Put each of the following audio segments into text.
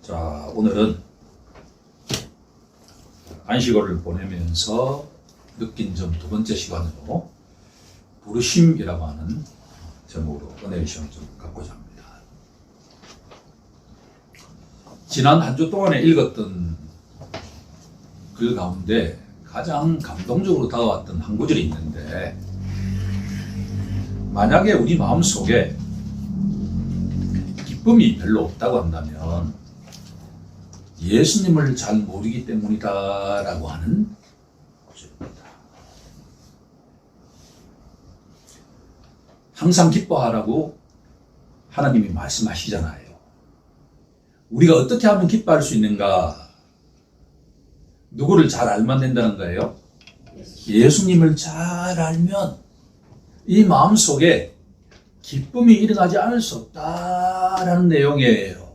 자, 오늘은 안식월을 보내면서 느낀 점 두 번째 시간으로 부르심이라고 하는 제목으로 은혜의 시간을 좀 갖고자 합니다. 지난 한 주 동안에 읽었던 글 가운데 가장 감동적으로 다가왔던 한 구절이 있는데, 만약에 우리 마음속에 기쁨이 별로 없다고 한다면 예수님을 잘 모르기 때문이다 라고 하는 구절입니다. 항상 기뻐하라고 하나님이 말씀하시잖아요. 우리가 어떻게 하면 기뻐할 수 있는가? 누구를 잘 알면 된다는 거예요? 예수님을 잘 알면 이 마음속에 기쁨이 일어나지 않을 수 없다라는 내용이에요.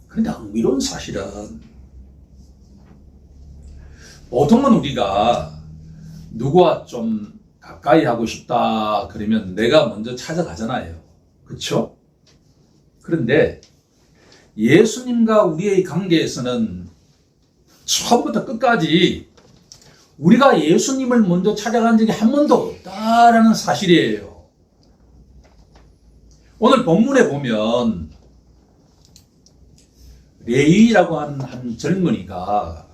그런데 흥미로운 사실은, 보통은 우리가 누구와 좀 가까이 하고 싶다 그러면 내가 먼저 찾아가잖아요. 그렇죠? 그런데 예수님과 우리의 관계에서는 처음부터 끝까지 우리가 예수님을 먼저 찾아간 적이 한 번도 없다라는 사실이에요. 오늘 본문에 보면 레위라고 하는 한 젊은이가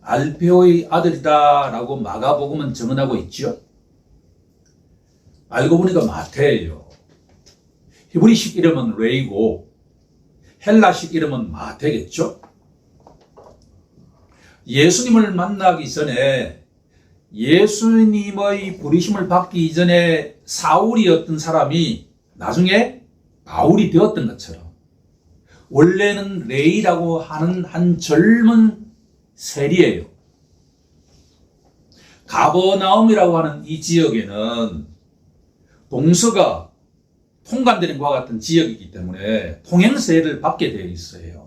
알페오의 아들이다라고 마가복음은 증언하고 있죠. 알고 보니까 마태예요. 히브리식 이름은 레이고 헬라식 이름은 마태겠죠. 예수님을 만나기 전에, 예수님의 부르심을 받기 이전에 사울이었던 사람이 나중에 바울이 되었던 것처럼, 원래는 레이라고 하는 한 젊은 세리예요. 가버나움이라고 하는 이 지역에는 동서가 통관되는 것과 같은 지역이기 때문에 통행세를 받게 되어 있어요.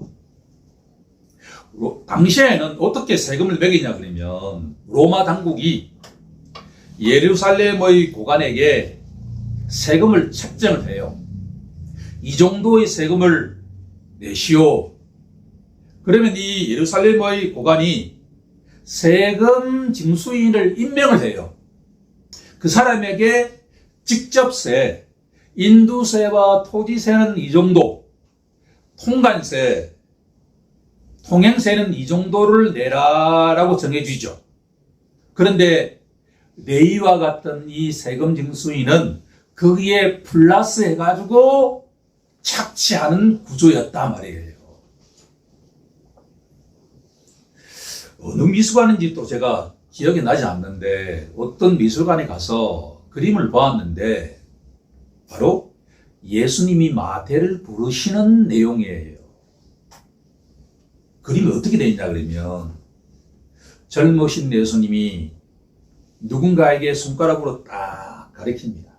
당시에는 어떻게 세금을 매기냐 그러면, 로마 당국이 예루살렘의 고관에게 세금을 책정을 해요. 이 정도의 세금을 내시오. 그러면 이 예루살렘의 고관이 세금 징수인을 임명을 해요. 그 사람에게 직접세, 인두세와 토지세는 이 정도, 통관세, 통행세는 이 정도를 내라라고 정해주죠. 그런데 레위와 같은 이 세금 징수인은 거기에 플러스 해가지고 착취하는 구조였단 말이에요. 어느 미술관인지 또 제가 기억이 나지 않는데, 어떤 미술관에 가서 그림을 보았는데 바로 예수님이 마태를 부르시는 내용이에요. 그림이 어떻게 되어 있냐 그러면, 젊으신 예수님이 누군가에게 손가락으로 딱 가리킵니다.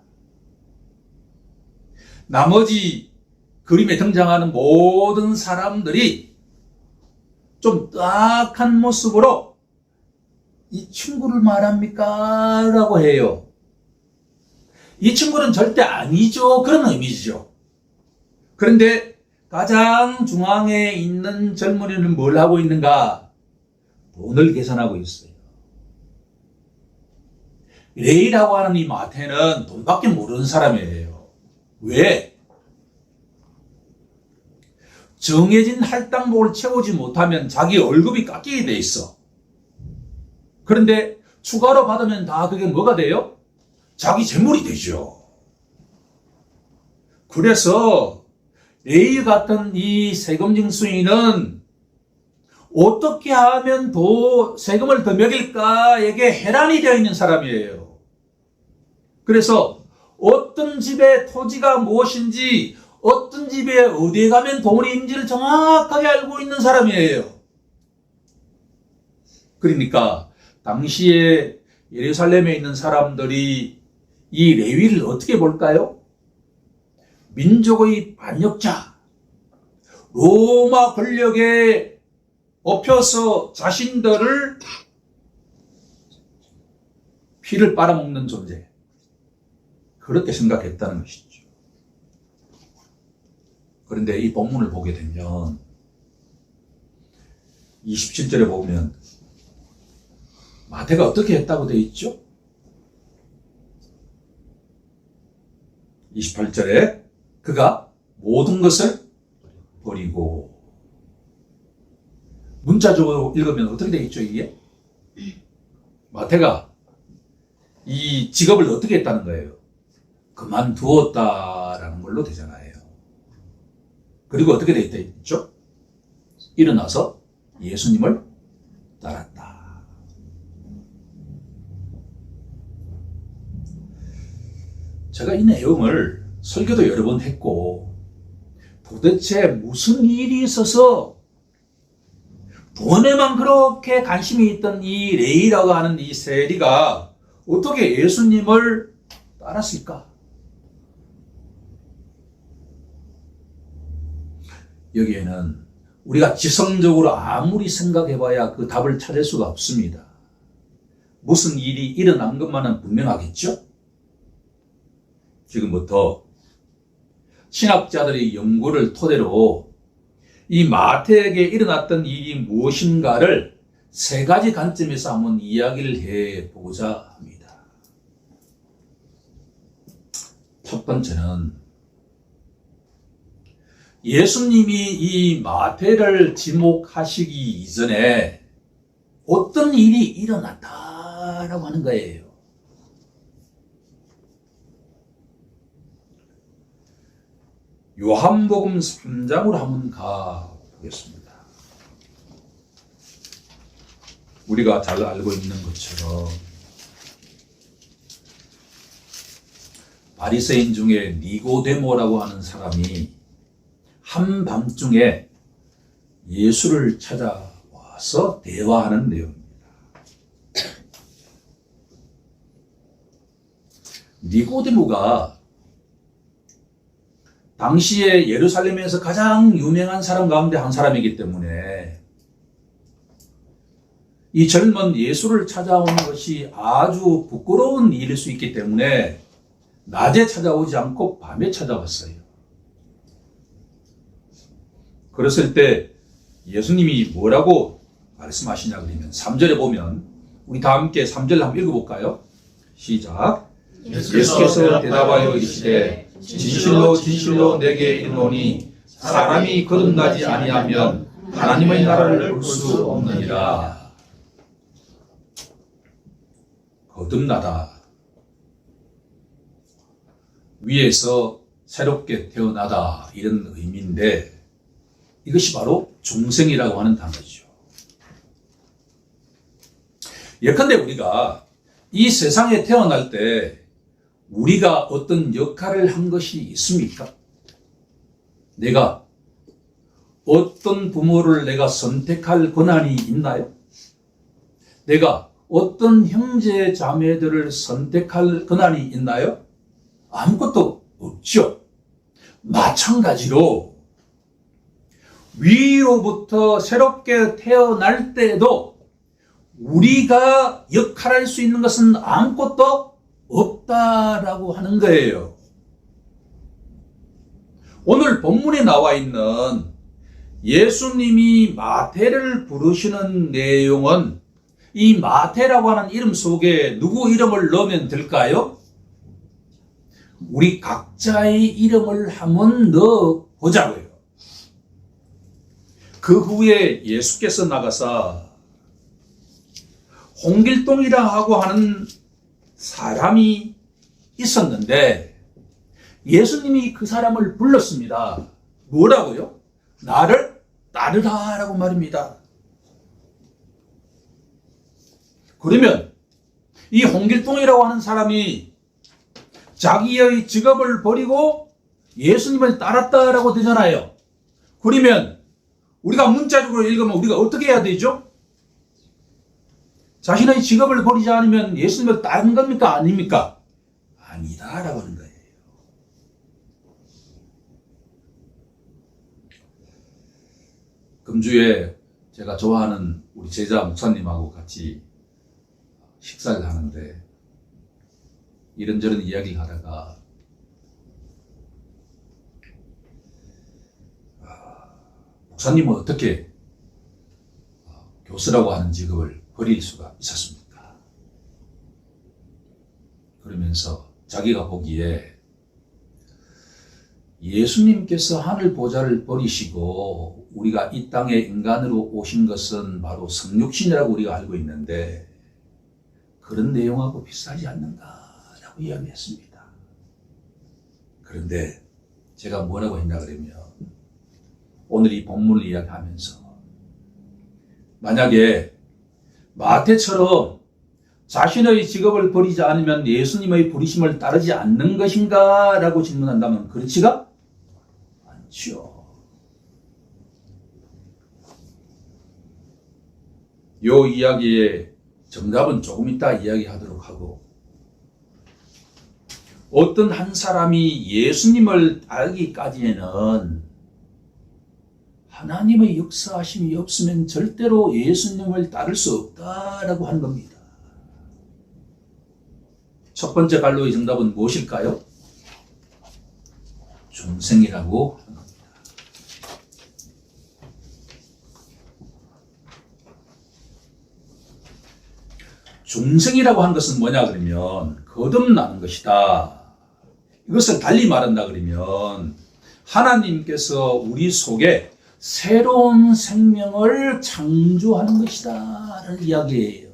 나머지 그림에 등장하는 모든 사람들이 좀 딱한 모습으로 이 친구를 말합니까? 라고 해요. 이 친구는 절대 아니죠. 그런 의미죠. 그런데 가장 중앙에 있는 젊은이는 뭘 하고 있는가? 돈을 계산하고 있어요. 레이라고 하는 이 마태는 돈밖에 모르는 사람이에요. 왜? 정해진 할당목을 채우지 못하면 자기 월급이 깎이게 돼 있어. 그런데 추가로 받으면 다 그게 뭐가 돼요? 자기 재물이 되죠. 그래서 레이 같은 이 세금 징수인은 어떻게 하면 더 세금을 더 매길까에게 해란이 되어 있는 사람이에요. 그래서 어떤 집의 토지가 무엇인지, 어떤 집에 어디에 가면 돈이 있는지를 정확하게 알고 있는 사람이에요. 그러니까 당시에 예루살렘에 있는 사람들이 이 레위를 어떻게 볼까요? 민족의 반역자, 로마 권력에 업혀서 자신들을 피를 빨아먹는 존재, 그렇게 생각했다는 것이죠. 그런데 이 본문을 보게 되면 27절에 보면 마태가 어떻게 했다고 되어 있죠? 28절에 그가 모든 것을 버리고, 문자적으로 읽으면 어떻게 되어 있죠, 이게? 마태가 이 직업을 어떻게 했다는 거예요? 그만두었다라는 걸로 되잖아요. 그리고 어떻게 되어 있죠? 일어나서 예수님을 따랐다. 제가 이 내용을 설교도 여러 번 했고, 도대체 무슨 일이 있어서 돈에만 그렇게 관심이 있던 이 레이라고 하는 이 세리가 어떻게 예수님을 따랐을까? 여기에는 우리가 지성적으로 아무리 생각해봐야 그 답을 찾을 수가 없습니다. 무슨 일이 일어난 것만은 분명하겠죠? 지금부터 신학자들의 연구를 토대로 이 마태에게 일어났던 일이 무엇인가를 세 가지 관점에서 한번 이야기를 해보고자 합니다. 첫 번째는 예수님이 이 마태를 지목하시기 이전에 어떤 일이 일어났다라고 하는 거예요. 요한복음 3장으로 한번 가보겠습니다. 우리가 잘 알고 있는 것처럼 바리새인 중에 니고데모라고 하는 사람이 한밤중에 예수를 찾아와서 대화하는 내용입니다. 니고데모가 당시에 예루살렘에서 가장 유명한 사람 가운데 한 사람이기 때문에 이 젊은 예수를 찾아오는 것이 아주 부끄러운 일일 수 있기 때문에 낮에 찾아오지 않고 밤에 찾아왔어요. 그랬을 때 예수님이 뭐라고 말씀하시냐 그러면 3절에 보면, 우리 다 함께 3절 한번 읽어볼까요? 시작. 예수께서 대답하여 이르시되 진실로 진실로 내게 이르노니 사람이 거듭나지 아니하면 하나님의 나라를 볼 수 없느니라. 거듭나다, 위에서 새롭게 태어나다, 이런 의미인데 이것이 바로 중생이라고 하는 단어죠. 예컨대 우리가 이 세상에 태어날 때 우리가 어떤 역할을 한 것이 있습니까? 내가 어떤 부모를 내가 선택할 권한이 있나요? 내가 어떤 형제 자매들을 선택할 권한이 있나요? 아무것도 없죠. 마찬가지로 위로부터 새롭게 태어날 때에도 우리가 역할할 수 있는 것은 아무것도 없다라고 하는 거예요. 오늘 본문에 나와 있는 예수님이 마태를 부르시는 내용은 이 마태라고 하는 이름 속에 누구 이름을 넣으면 될까요? 우리 각자의 이름을 한번 넣어보자고요. 그 후에 예수께서 나가서 홍길동이라 하고 하는 사람이 있었는데 예수님이 그 사람을 불렀습니다. 뭐라고요? 나를 따르라 라고 말입니다. 그러면 이 홍길동이라고 하는 사람이 자기의 직업을 버리고 예수님을 따랐다라고 되잖아요. 그러면 우리가 문자적으로 읽으면 우리가 어떻게 해야 되죠? 자신의 직업을 버리지 않으면 예수님을 따른 겁니까? 아닙니까? 아니다라고 하는 거예요. 금주에 제가 좋아하는 우리 제자 목사님하고 같이 식사를 하는데 이런저런 이야기를 하다가 목사님은 어떻게 교수라고 하는 직업을 버릴 수가 있었습니까? 그러면서 자기가 보기에 예수님께서 하늘 보좌를 버리시고 우리가 이 땅에 인간으로 오신 것은 바로 성육신이라고 우리가 알고 있는데 그런 내용하고 비슷하지 않는가라고 이야기했습니다. 그런데 제가 뭐라고 했냐 그러면 오늘 이 본문을 이야기하면서 만약에 마태처럼 자신의 직업을 버리지 않으면 예수님의 부르심을 따르지 않는 것인가? 라고 질문한다면 그렇지가 않죠. 요 이야기의 정답은 조금 이따 이야기하도록 하고 어떤 한 사람이 예수님을 따르기까지에는 하나님의 역사하심이 없으면 절대로 예수님을 따를 수 없다라고 하는 겁니다. 첫 번째 갈로의 정답은 무엇일까요? 중생이라고 하는 겁니다. 중생이라고 하는 것은 뭐냐 그러면 거듭나는 것이다. 이것을 달리 말한다 그러면 하나님께서 우리 속에 새로운 생명을 창조하는 것이다 라는 이야기예요.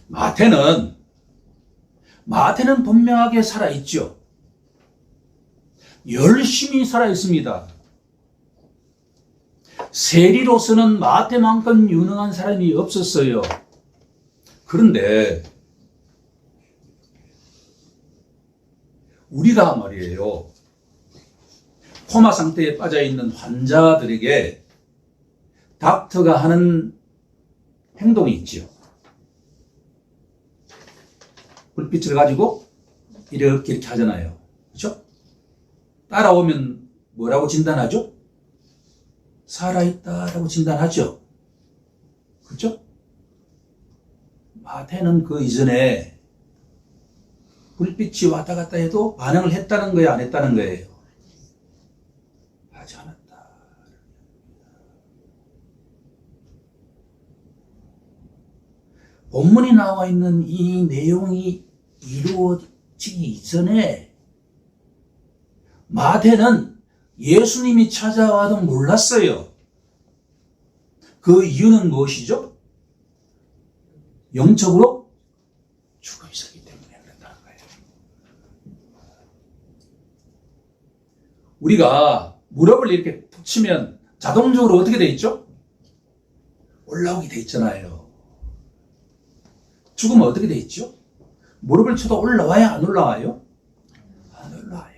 마태는 분명하게 살아있죠. 열심히 살아있습니다. 세리로서는 마태만큼 유능한 사람이 없었어요. 그런데 우리가 말이에요. 코마 상태에 빠져있는 환자들에게 닥터가 하는 행동이 있죠. 불빛을 가지고 이렇게 하잖아요. 그렇죠? 따라오면 뭐라고 진단하죠? 살아있다라고 진단하죠. 그렇죠? 마태는 그 이전에 불빛이 왔다 갔다 해도 반응을 했다는 거예요? 안 했다는 거예요? 하지 않았다. 본문에 나와 있는 이 내용이 이루어지기 이전에 마태는 예수님이 찾아와도 몰랐어요. 그 이유는 무엇이죠? 영적으로 죽어 있었기 때문에 그런다는 거예요. 우리가 무릎을 이렇게 툭 치면 자동적으로 어떻게 돼 있죠? 올라오게 돼 있잖아요. 죽으면 어떻게 돼 있죠? 무릎을 쳐도 올라와야 안 올라와요? 안 올라와요.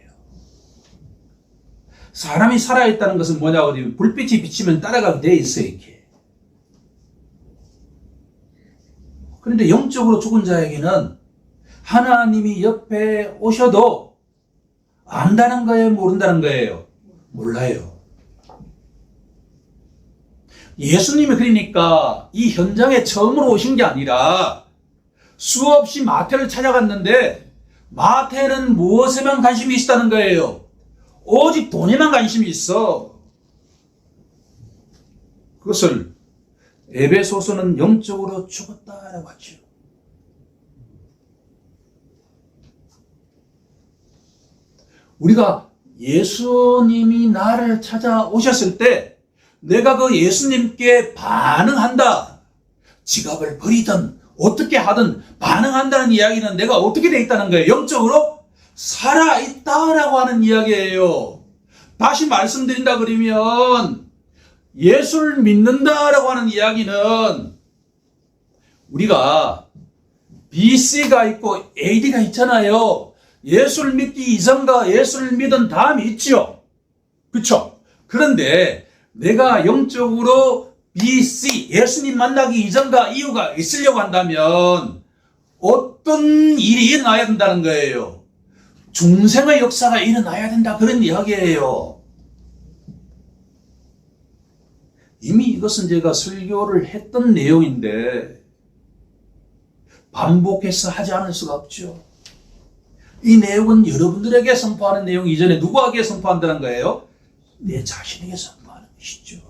사람이 살아있다는 것은 뭐냐고 하면 불빛이 비치면 따라가게 돼 있어요, 이렇게. 그런데 영적으로 죽은 자에게는 하나님이 옆에 오셔도 안다는 거예요, 모른다는 거예요? 몰라요. 예수님이 그러니까 이 현장에 처음으로 오신 게 아니라 수없이 마태를 찾아갔는데 마태는 무엇에만 관심이 있다는 거예요? 오직 돈에만 관심이 있어. 그것을 에베소서는 영적으로 죽었다라고 하죠. 우리가 예수님이 나를 찾아오셨을 때 내가 그 예수님께 반응한다. 지갑을 버리든 어떻게 하든 반응한다는 이야기는 내가 어떻게 돼 있다는 거예요? 영적으로 살아있다라고 하는 이야기예요. 다시 말씀드린다 그러면 예수를 믿는다라고 하는 이야기는 우리가 BC가 있고 AD가 있잖아요. 예수를 믿기 이전과 예수를 믿은 다음이 있죠. 그렇죠? 그런데 내가 영적으로 BC, 예수님 만나기 이전과 이후가 있으려고 한다면 어떤 일이 일어나야 된다는 거예요. 중생의 역사가 일어나야 된다, 그런 이야기예요. 이미 이것은 제가 설교를 했던 내용인데 반복해서 하지 않을 수가 없죠. 이 내용은 여러분들에게 선포하는 내용 이전에 누구에게 선포한다는 거예요? 내 자신에게 선포하는 것이죠.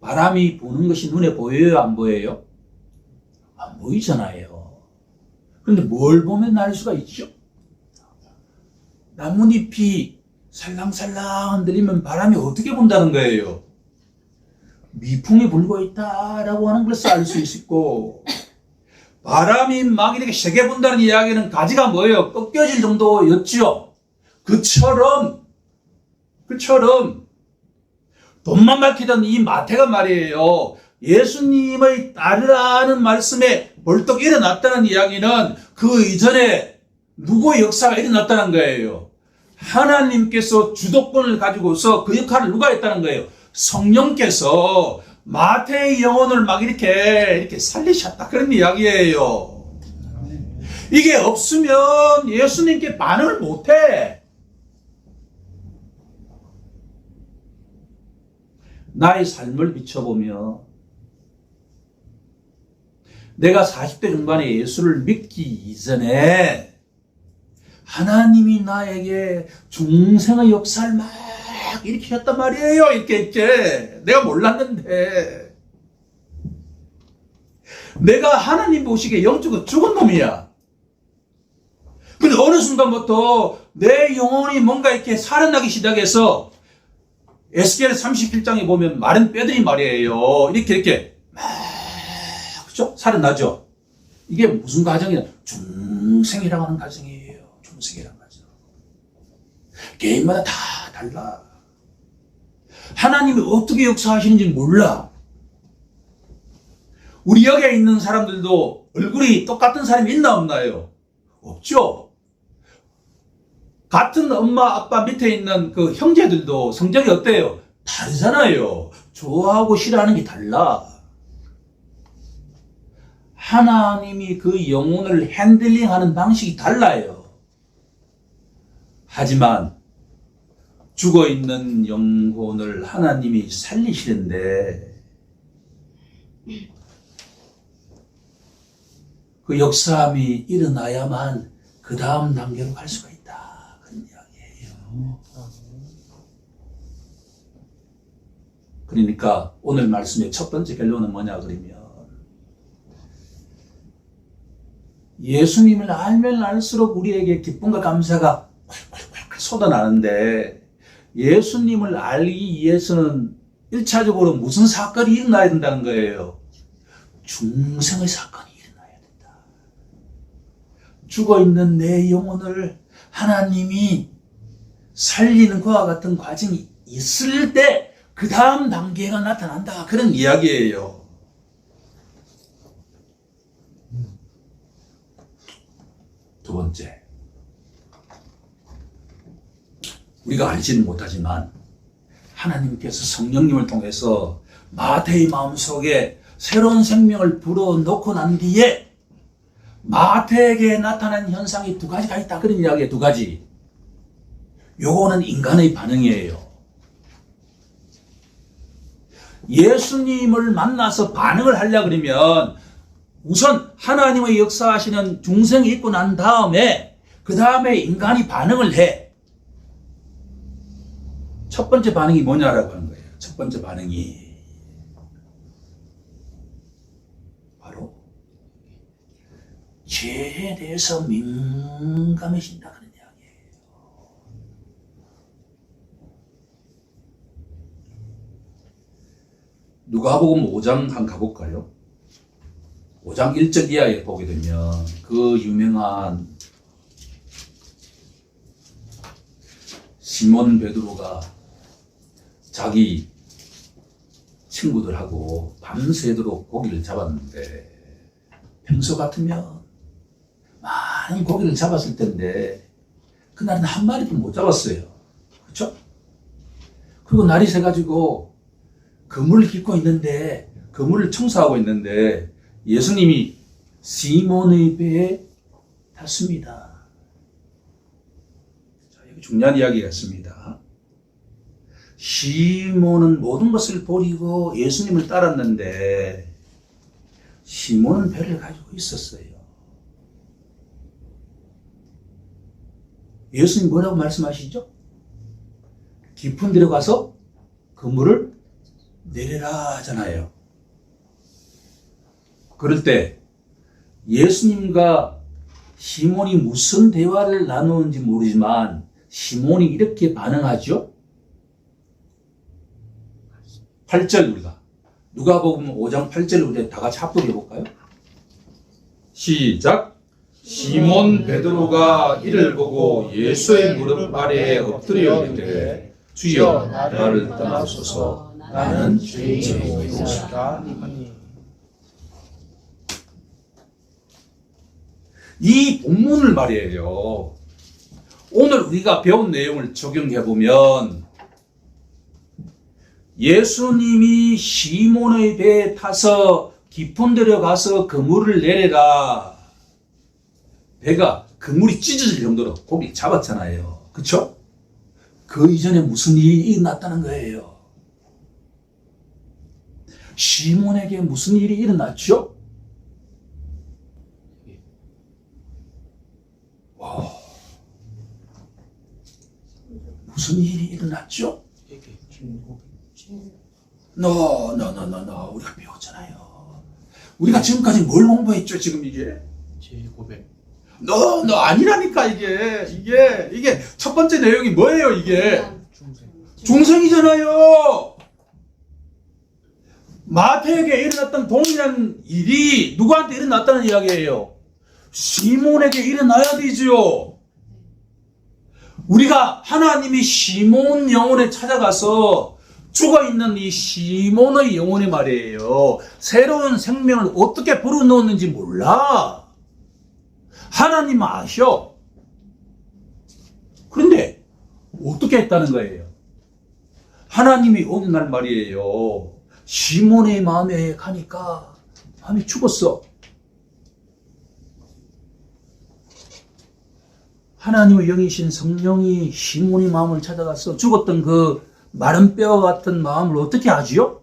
바람이 부는 것이 눈에 보여요? 안 보여요? 안 보이잖아요. 그런데 뭘 보면 알 수가 있죠? 나뭇잎이 살랑살랑 흔들리면 바람이 어떻게 분다는 거예요? 미풍이 불고 있다라고 하는 것을 알 수 있고, 바람이 막 이렇게 세게 분다는 이야기는 가지가 뭐예요? 꺾여질 정도였죠. 그처럼 돈만 밝히던 이 마태가 말이에요. 예수님의 따르라는 말씀에 벌떡 일어났다는 이야기는 그 이전에 누구의 역사가 일어났다는 거예요. 하나님께서 주도권을 가지고서 그 역할을 누가 했다는 거예요? 성령께서 마태의 영혼을 막 이렇게 살리셨다. 그런 이야기예요. 이게 없으면 예수님께 반응을 못해. 나의 삶을 비춰보며 내가 40대 중반에 예수를 믿기 이전에 하나님이 나에게 중생의 역사를 막 일으키셨단 말이에요. 이렇게 내가 몰랐는데 내가 하나님 보시기에 영적으로 죽은 놈이야. 근데 어느 순간부터 내 영혼이 뭔가 이렇게 살아나기 시작해서 에스겔 37장에 보면 마른 뼈들이 말이에요. 이렇게 막 그죠? 살아나죠. 이게 무슨 과정이냐? 중생이라고 하는 과정이에요. 중생이라는 과정. 개인마다 다 달라. 하나님이 어떻게 역사하시는지 몰라. 우리 여기에 있는 사람들도 얼굴이 똑같은 사람이 있나 없나요? 없죠. 같은 엄마 아빠 밑에 있는 그 형제들도 성적이 어때요? 다르잖아요. 좋아하고 싫어하는 게 달라. 하나님이 그 영혼을 핸들링하는 방식이 달라요. 하지만 죽어있는 영혼을 하나님이 살리시는데 그 역사함이 일어나야만 그 다음 단계로 갈 수가 있다. 그런 이야기예요. 그러니까 오늘 말씀의 첫 번째 결론은 뭐냐 그러면 예수님을 알면 알수록 우리에게 기쁨과 감사가 콸콸콸콸 쏟아나는데 예수님을 알기 위해서는 1차적으로 무슨 사건이 일어나야 된다는 거예요? 중생의 사건이 일어나야 된다. 죽어있는 내 영혼을 하나님이 살리는 그와 같은 과정이 있을 때 그 다음 단계가 나타난다. 그런 이야기예요. 두 번째, 우리가 알지는 못하지만 하나님께서 성령님을 통해서 마태의 마음속에 새로운 생명을 불어넣고 난 뒤에 마태에게 나타난 현상이 두 가지가 있다. 그런 이야기에 두 가지. 요거는 인간의 반응이에요. 예수님을 만나서 반응을 하려고 그러면 우선 하나님의 역사하시는 중생이 있고 난 다음에 그 다음에 인간이 반응을 해. 첫 번째 반응이 뭐냐라고 하는 거예요. 첫 번째 반응이 바로 죄에 대해서 민감해진다 그런 이야기예요. 누가복음 5장 한 가볼까요? 5장 1절 이하에 보게 되면 그 유명한 시몬 베드로가 자기 친구들하고 밤새도록 고기를 잡았는데 평소 같으면 많은 고기를 잡았을 텐데 그날은 한 마리도 못 잡았어요. 그렇죠? 그리고 날이 새가지고 그물을 깃고 있는데 그물을 청소하고 있는데 예수님이 시몬의 배에 탔습니다. 자, 여기 중요한 이야기가 있습니다. 시몬은 모든 것을 버리고 예수님을 따랐는데 시몬은 배를 가지고 있었어요. 예수님 뭐라고 말씀하시죠? 깊은 데로 가서 그물을 내려라 하잖아요. 그럴 때 예수님과 시몬이 무슨 대화를 나누는지 모르지만 시몬이 이렇게 반응하죠. 8절 우리가 누가복음 5장 8절 우리 다 같이 합독해 볼까요? 시작. 시몬 베드로가 이를 보고 예수의 무릎 아래에 엎드려 이르되 주여 나를 떠나소서 나는 죄인이옵소이다. 이 본문을 말이에요. 오늘 우리가 배운 내용을 적용해 보면 예수님이 시몬의 배에 타서 깊은 데로 가서 그물을 내려라. 배가 그물이 찢어질 정도로 고기를 잡았잖아요. 그렇죠? 그 이전에 무슨 일이 일어났다는 거예요. 시몬에게 무슨 일이 일어났죠? 와, 무슨 일이 일어났죠? 우리가 배웠잖아요. 우리가 지금까지 뭘 공부했죠? 지금 이게 제 고백. 아니라니까. 이게 첫 번째 내용이 뭐예요? 이게 중생이잖아요. 마태에게 일어났던 동일한 일이 누구한테 일어났다는 이야기예요? 시몬에게 일어나야 되죠. 우리가 하나님이 시몬 영혼에 찾아가서 죽어있는 이 시몬의 영혼이 말이에요. 새로운 생명을 어떻게 불어넣었는지 몰라. 하나님 아셔. 그런데 어떻게 했다는 거예요? 하나님이 어느 날 말이에요. 시몬의 마음에 가니까 마음이 죽었어. 하나님의 영이신 성령이 시몬의 마음을 찾아가서 죽었던 그 마른 뼈와 같은 마음을 어떻게 하지요?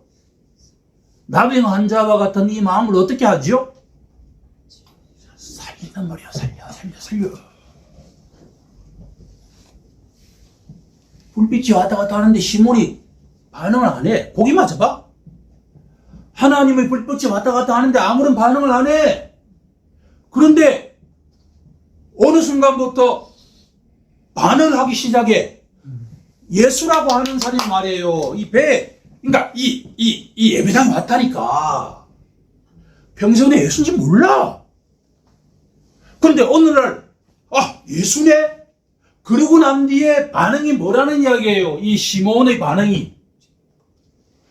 나병 환자와 같은 이 마음을 어떻게 하지요? 살린단 말이야. 살려. 불빛이 왔다 갔다 하는데 시몬이 반응을 안 해. 고기 맞아봐. 하나님의 불빛이 왔다 갔다 하는데 아무런 반응을 안 해. 그런데 어느 순간부터 반응을 하기 시작해. 예수라고 하는 사람이 말이에요. 이 배, 그러니까 이 예배당에 왔다니까. 평소에 예수인지 몰라. 그런데 어느 날, 예수네? 그러고 난 뒤에 반응이 뭐라는 이야기예요? 이 시몬의 반응이.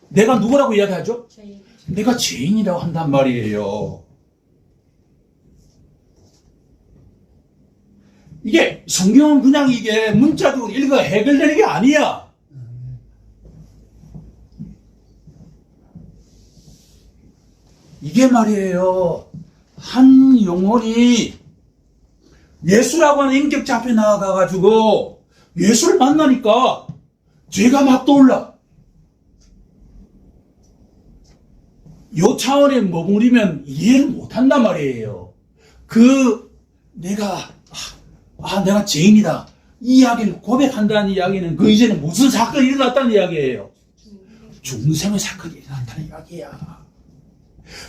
내가 누구라고 이야기하죠? 내가 죄인이라고 한단 말이에요. 이게 성경은 그냥 이게 문자적으로 읽어 해결되는 게 아니야. 이게 말이에요. 한 영혼이 예수라고 하는 인격자 앞에 나아가가지고 예수를 만나니까 죄가 막 떠올라. 요 차원에 머무르면 이해를 못한단 말이에요. 내가 죄인이다. 이 이야기를 고백한다는 이야기는 그 이전에 무슨 사건이 일어났다는 이야기예요. 중생의 사건이 일어났다는 이야기야.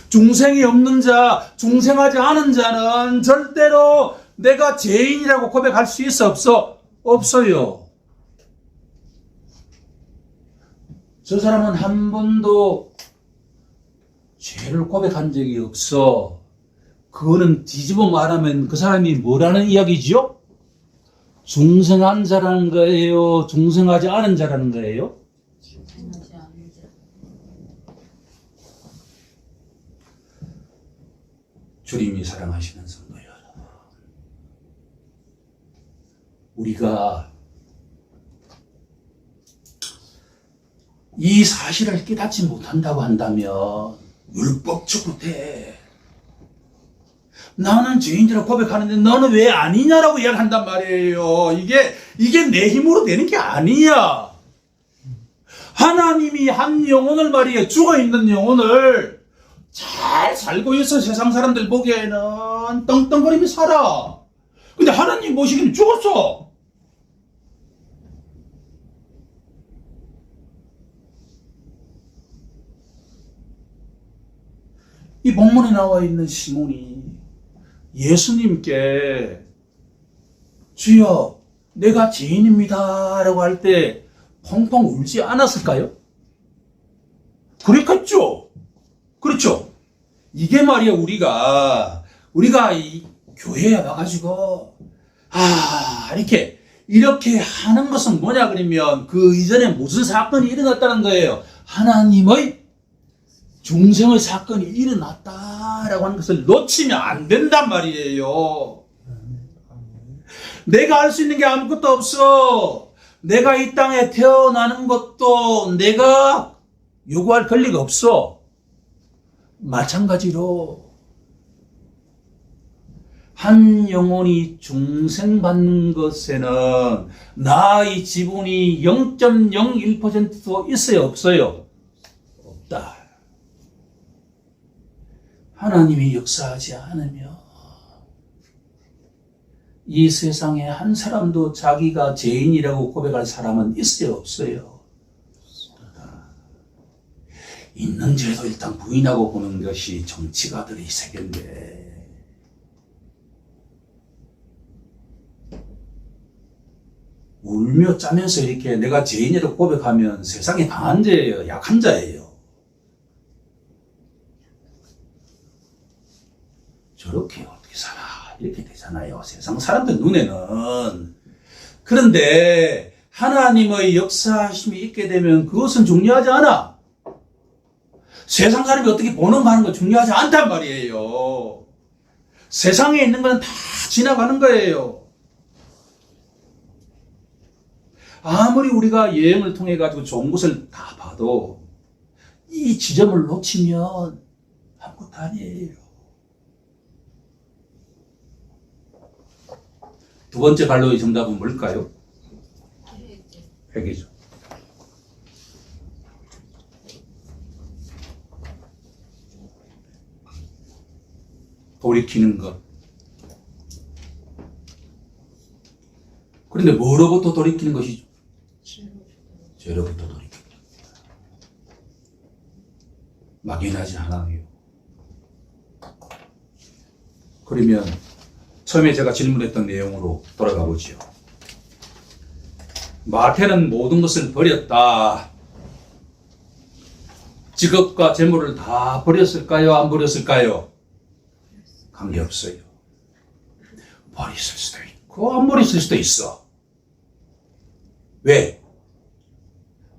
중생이 없는 자, 중생하지 않은 자는 절대로 내가 죄인이라고 고백할 수 있어? 없어? 없어요. 저 사람은 한 번도 죄를 고백한 적이 없어. 그거는 뒤집어 말하면 그 사람이 뭐라는 이야기지요? 중생한 자라는 거예요? 중생하지 않은 자라는 거예요? 주님이 사랑하시는 성도 여러분, 우리가 이 사실을 깨닫지 못한다고 한다면 율법적으로 돼. 나는 죄인이라고 고백하는데 너는 왜 아니냐라고 이야기한단 말이에요. 이게 내 힘으로 되는 게 아니야. 하나님이 한 영혼을 말이에요. 죽어있는 영혼을 잘 살고 있어. 세상 사람들 보기에는 떵떵거리며 살아. 근데 하나님 보시기엔 죽었어. 본문에 나와 있는 시몬이 예수님께 주여 내가 죄인입니다 라고 할 때 펑펑 울지 않았을까요? 그랬겠죠. 그렇죠. 이게 말이야 우리가 이 교회에 와가지고 이렇게 하는 것은 뭐냐 그러면 그 이전에 무슨 사건이 일어났다는 거예요. 하나님의 중생의 사건이 일어났다라고 하는 것을 놓치면 안 된단 말이에요. 내가 할 수 있는 게 아무것도 없어. 내가 이 땅에 태어나는 것도 내가 요구할 권리가 없어. 마찬가지로 한 영혼이 중생받는 것에는 나의 지분이 0.01%도 있어요, 없어요? 없다. 하나님이 역사하지 않으며 이 세상에 한 사람도 자기가 죄인이라고 고백할 사람은 있어요, 없어요? 있는 죄도 일단 부인하고 보는 것이 정치가들의 세계인데 울며 짜면서 이렇게 내가 죄인이라고 고백하면 세상에 강한 자예요, 약한 자예요. 저렇게 어떻게 살아? 이렇게 되잖아요. 세상 사람들 눈에는. 그런데 하나님의 역사하심이 있게 되면 그것은 중요하지 않아. 세상 사람이 어떻게 보는 거 하는 거 중요하지 않단 말이에요. 세상에 있는 건 다 지나가는 거예요. 아무리 우리가 여행을 통해 가지고 좋은 곳을 다 봐도 이 지점을 놓치면 아무것도 아니에요. 두 번째 갈로의 정답은 뭘까요? 회개죠. 돌이키는 것. 그런데 뭐로부터 돌이키는 것이죠? 죄로부터 돌이키는 것. 막연하지 않아요. 그러면 처음에 제가 질문했던 내용으로 돌아가 보지요. 마태는 모든 것을 버렸다. 직업과 재물을 다 버렸을까요? 안 버렸을까요? 관계없어요. 버렸을 수도 있고 안 버렸을 수도 있어. 왜?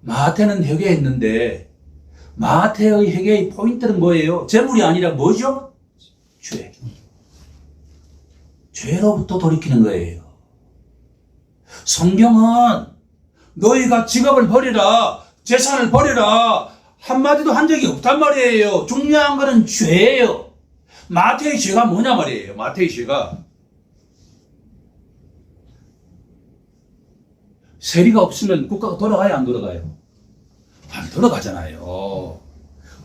마태는 회개했는데 마태의 회개의 포인트는 뭐예요? 재물이 아니라 뭐죠? 죄. 죄로부터 돌이키는 거예요. 성경은 너희가 직업을 버리라, 재산을 버리라 한마디도 한 적이 없단 말이에요. 중요한 거는 죄예요. 마태의 죄가 뭐냐 말이에요. 마태의 죄가 세리가 없으면 국가가 돌아가요, 안 돌아가요? 안 돌아가잖아요.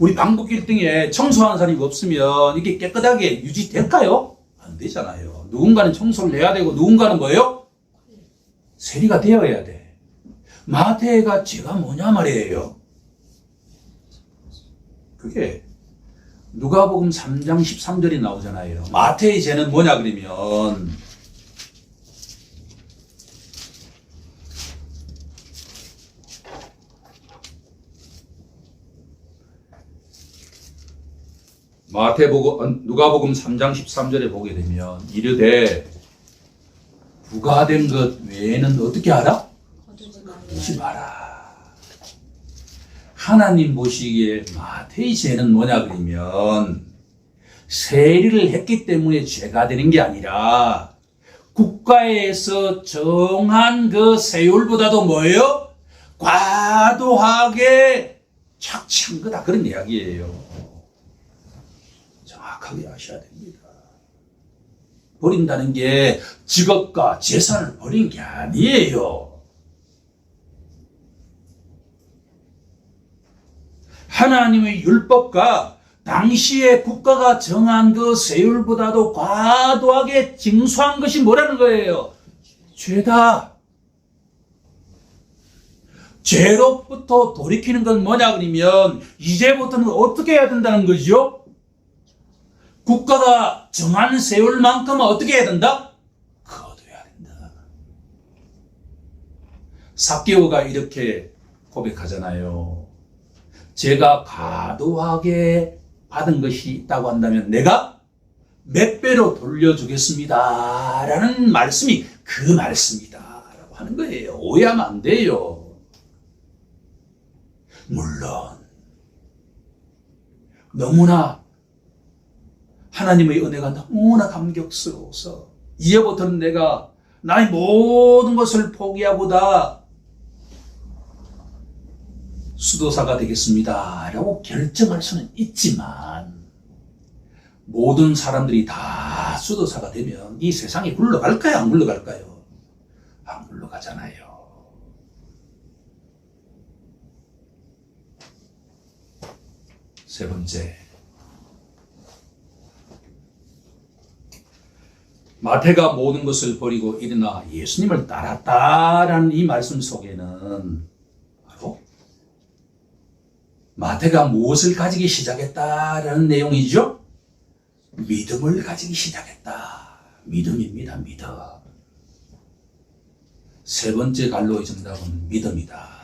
우리 방북 빌딩에 청소하는 사람이 없으면 이게 깨끗하게 유지될까요? 안 되잖아요. 누군가는 청소를 해야 되고 누군가는 뭐예요? 세리가 되어야 돼. 마태가 죄가 뭐냐 말이에요. 그게 누가복음 3장 13절이 나오잖아요. 마태의 죄는 뭐냐 그러면 누가복음 3장 13절에 보게 되면 이르되 부가된 것 외에는 어떻게 하라? 거두지 마라. 하나님 보시기에 마태의 죄는 뭐냐 그러면 세리를 했기 때문에 죄가 되는 게 아니라 국가에서 정한 그 세율보다도 뭐예요? 과도하게 착취한 거다, 그런 이야기예요. 정확하게 아셔야 됩니다. 버린다는 게 직업과 재산을 버린 게 아니에요. 하나님의 율법과 당시에 국가가 정한 그 세율보다도 과도하게 징수한 것이 뭐라는 거예요? 죄다. 죄로부터 돌이키는 건 뭐냐 그러면 이제부터는 어떻게 해야 된다는 거죠? 국가가 정한 세월만큼은 어떻게 해야 된다? 거둬야 된다. 삭개오가 이렇게 고백하잖아요. 제가 과도하게 받은 것이 있다고 한다면 내가 몇 배로 돌려주겠습니다 라는 말씀이 그 말씀이다 라고 하는 거예요. 오해하면 안 돼요. 물론 너무나 하나님의 은혜가 너무나 감격스러워서 이제부터는 내가 나의 모든 것을 포기하고다 수도사가 되겠습니다 라고 결정할 수는 있지만 모든 사람들이 다 수도사가 되면 이 세상이 굴러갈까요? 안 굴러갈까요? 안 굴러가잖아요. 세 번째, 마태가 모든 것을 버리고 일어나 예수님을 따랐다라는 이 말씀 속에는 바로 마태가 무엇을 가지기 시작했다라는 내용이죠? 믿음을 가지기 시작했다. 믿음입니다. 믿음. 세 번째 갈로의 정답은 믿음이다.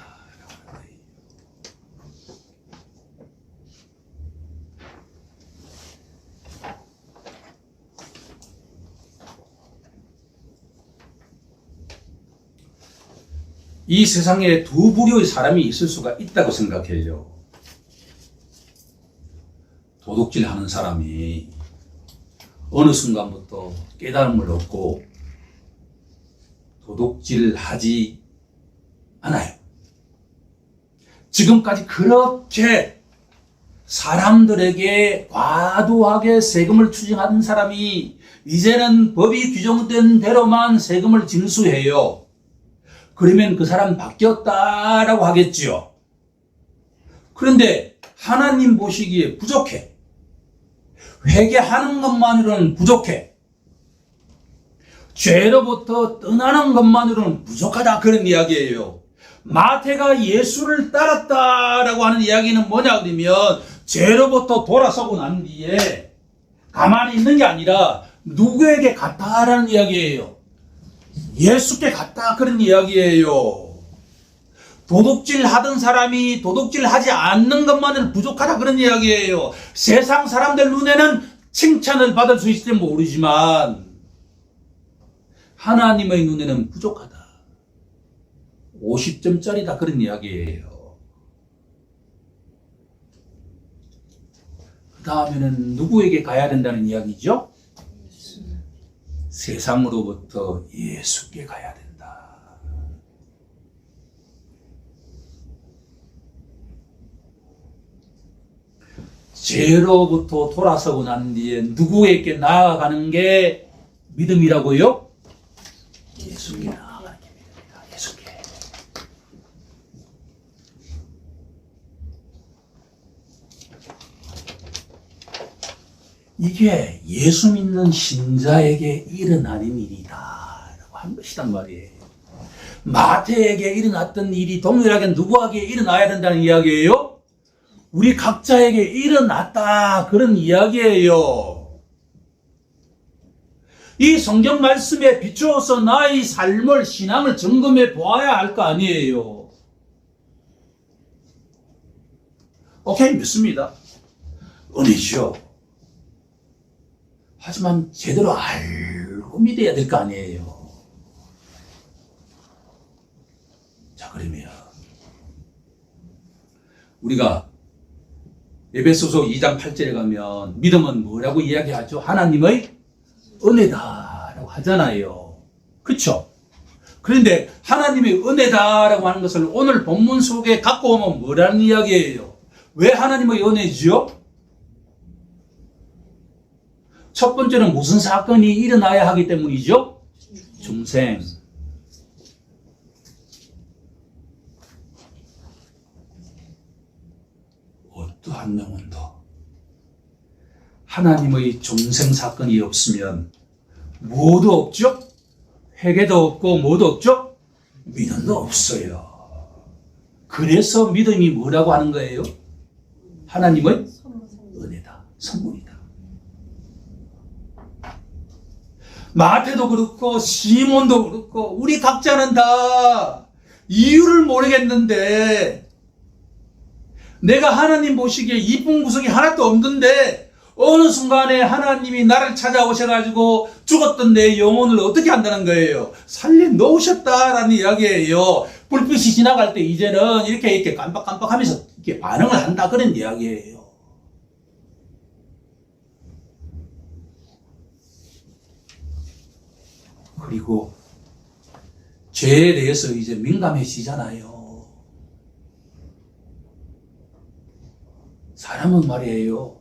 이 세상에 두 부류의 사람이 있을 수가 있다고 생각해요. 도둑질하는 사람이 어느 순간부터 깨달음을 얻고 도둑질하지 않아요. 지금까지 그렇게 사람들에게 과도하게 세금을 추징하는 사람이 이제는 법이 규정된 대로만 세금을 징수해요. 그러면 그 사람 바뀌었다라고 하겠지요. 그런데 하나님 보시기에 부족해. 회개하는 것만으로는 부족해. 죄로부터 떠나는 것만으로는 부족하다. 그런 이야기예요. 마태가 예수를 따랐다라고 하는 이야기는 뭐냐 그러면 죄로부터 돌아서고 난 뒤에 가만히 있는 게 아니라 누구에게 갔다라는 이야기예요. 예수께 갔다 그런 이야기예요. 도둑질 하던 사람이 도둑질 하지 않는 것만은 부족하다 그런 이야기예요. 세상 사람들 눈에는 칭찬을 받을 수 있을지 모르지만 하나님의 눈에는 부족하다. 50점짜리다 그런 이야기예요. 그 다음에는 누구에게 가야 된다는 이야기죠? 세상으로부터 예수께 가야 된다. 죄로부터 돌아서고 난 뒤에 누구에게 나아가는 게 믿음이라고요? 예수께 나아가는 게 믿음이다. 예수께. 이게 예수 믿는 신자에게 일어나는 일이다 라고 한 것이란 말이에요. 마태에게 일어났던 일이 동일하게 누구에게 일어나야 된다는 이야기예요? 우리 각자에게 일어났다 그런 이야기예요. 이 성경 말씀에 비추어서 나의 삶을 신앙을 점검해 보아야 할 거 아니에요. 오케이, 믿습니다. 은혜죠. 하지만 제대로 알고 믿어야 될 거 아니에요. 자, 그러면 우리가 에베소서 2장 8절에 가면 믿음은 뭐라고 이야기하죠? 하나님의 은혜다라고 하잖아요. 그렇죠? 그런데 하나님의 은혜다라고 하는 것을 오늘 본문 속에 갖고 오면 뭐라는 이야기예요? 왜 하나님의 은혜지요? 첫 번째는 무슨 사건이 일어나야 하기 때문이죠? 중생. 어떠한 영혼도 하나님의 중생 사건이 없으면 뭐도 없죠? 회개도 없고 뭐도 없죠? 믿음도 없어요. 그래서 믿음이 뭐라고 하는 거예요? 하나님의 은혜다, 선물이다. 마태도 그렇고 시몬도 그렇고 우리 각자는 다 이유를 모르겠는데 내가 하나님 보시기에 이쁜 구석이 하나도 없는데 어느 순간에 하나님이 나를 찾아오셔가지고 죽었던 내 영혼을 어떻게 한다는 거예요? 살려놓으셨다라는 이야기예요. 불빛이 지나갈 때 이제는 이렇게 깜빡깜빡하면서 이렇게 반응을 한다 그런 이야기예요. 그리고 죄에 대해서 이제 민감해지잖아요. 사람은 말이에요.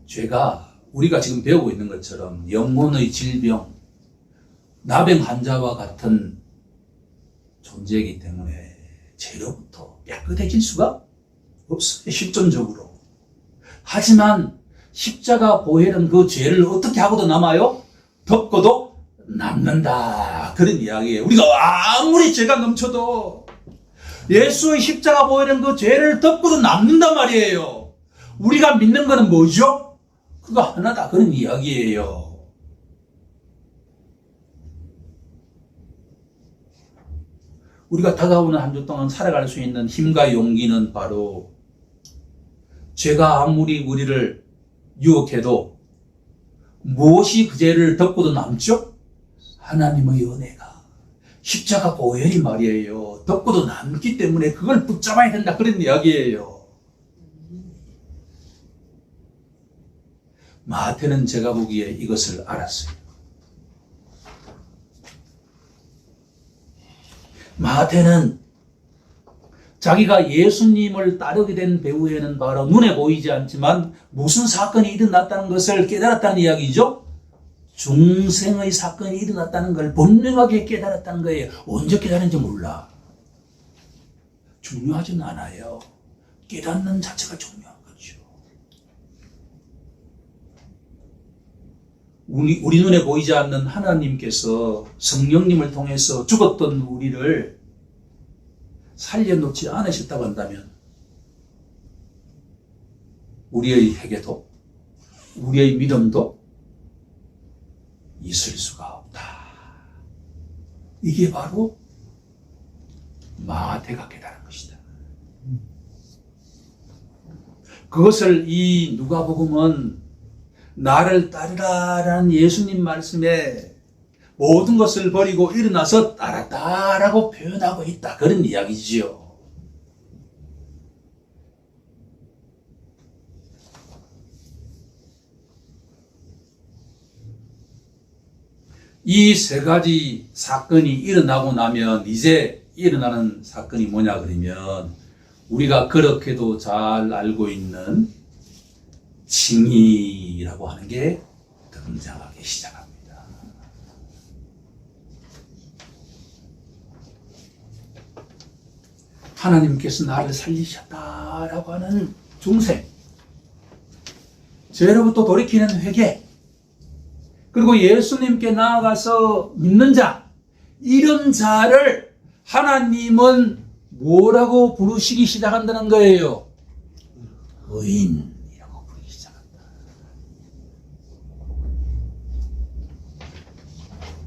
죄가 우리가 지금 배우고 있는 것처럼 영혼의 질병, 나병 환자와 같은 존재이기 때문에 죄로부터 깨끗해질 수가 없어요. 실존적으로. 하지만 십자가 보혈은 그 죄를 어떻게 하고도 남아요? 덮고도 남는다. 그런 이야기예요. 우리가 아무리 죄가 넘쳐도 예수의 십자가 보혈은 그 죄를 덮고도 남는단 말이에요. 우리가 믿는 거는 뭐죠? 그거 하나다. 그런 이야기예요. 우리가 다가오는 한 주 동안 살아갈 수 있는 힘과 용기는 바로 죄가 아무리 우리를 유혹해도 무엇이 그 죄를 덮고도 남죠? 하나님의 은혜가 십자가 보혈이 말이에요. 덮고도 남기 때문에 그걸 붙잡아야 된다. 그런 이야기예요. 마태는 제가 보기에 이것을 알았어요. 마태는 자기가 예수님을 따르게 된 배후에는 바로 눈에 보이지 않지만 무슨 사건이 일어났다는 것을 깨달았다는 이야기죠. 중생의 사건이 일어났다는 걸 분명하게 깨달았다는 거예요. 언제 깨달은지 몰라. 중요하진 않아요. 깨닫는 자체가 중요한 거죠. 우리 눈에 보이지 않는 하나님께서 성령님을 통해서 죽었던 우리를 살려놓지 않으셨다고 한다면 우리의 회개도 우리의 믿음도 있을 수가 없다. 이게 바로 마태가 깨달은 것이다. 그것을 이 누가복음은 나를 따르라라는 예수님 말씀에 모든 것을 버리고 일어나서 따랐다라고 표현하고 있다. 그런 이야기지요. 이 세 가지 사건이 일어나고 나면 이제 일어나는 사건이 뭐냐 그러면 우리가 그렇게도 잘 알고 있는 징의라고 하는 게 등장하기 시작합니다. 하나님께서 나를 살리셨다라고 하는 중생, 죄로부터 돌이키는 회개, 그리고 예수님께 나아가서 믿는 자, 이런 자를 하나님은 뭐라고 부르시기 시작한다는 거예요? 의인이라고 부르기 시작한다.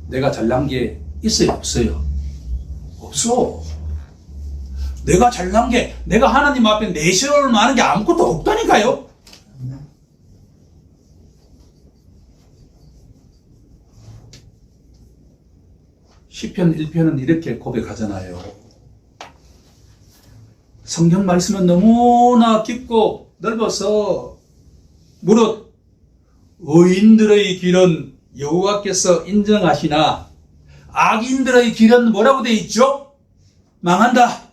내가 잘난 게 있어요? 없어요? 없어. 내가 잘난 게, 내가 하나님 앞에 내세울 만한 게 아무것도 없다니까요? 시편 1편은 이렇게 고백하잖아요. 성경 말씀은 너무나 깊고 넓어서 무릇 의인들의 길은 여호와께서 인정하시나 악인들의 길은 뭐라고 되어 있죠? 망한다.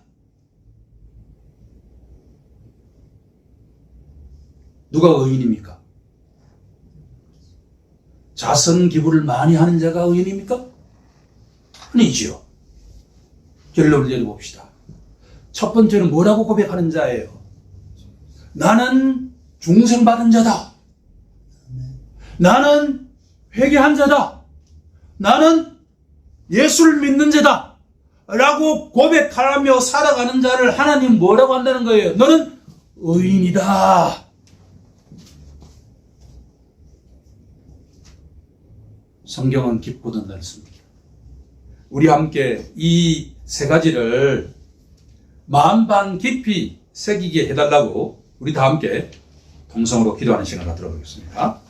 누가 의인입니까? 자선 기부를 많이 하는 자가 의인입니까? 아니지요. 결론을 내려봅시다. 첫 번째는 뭐라고 고백하는 자예요? 나는 중생받은 자다. 나는 회개한 자다. 나는 예수를 믿는 자다. 라고 고백하며 살아가는 자를 하나님 뭐라고 한다는 거예요? 너는 의인이다. 성경은 깊고도 넓습니다. 우리 함께 이 세 가지를 만반 깊이 새기게 해달라고 우리 다 함께 동성으로 기도하는 시간을 갖도록 하겠습니다.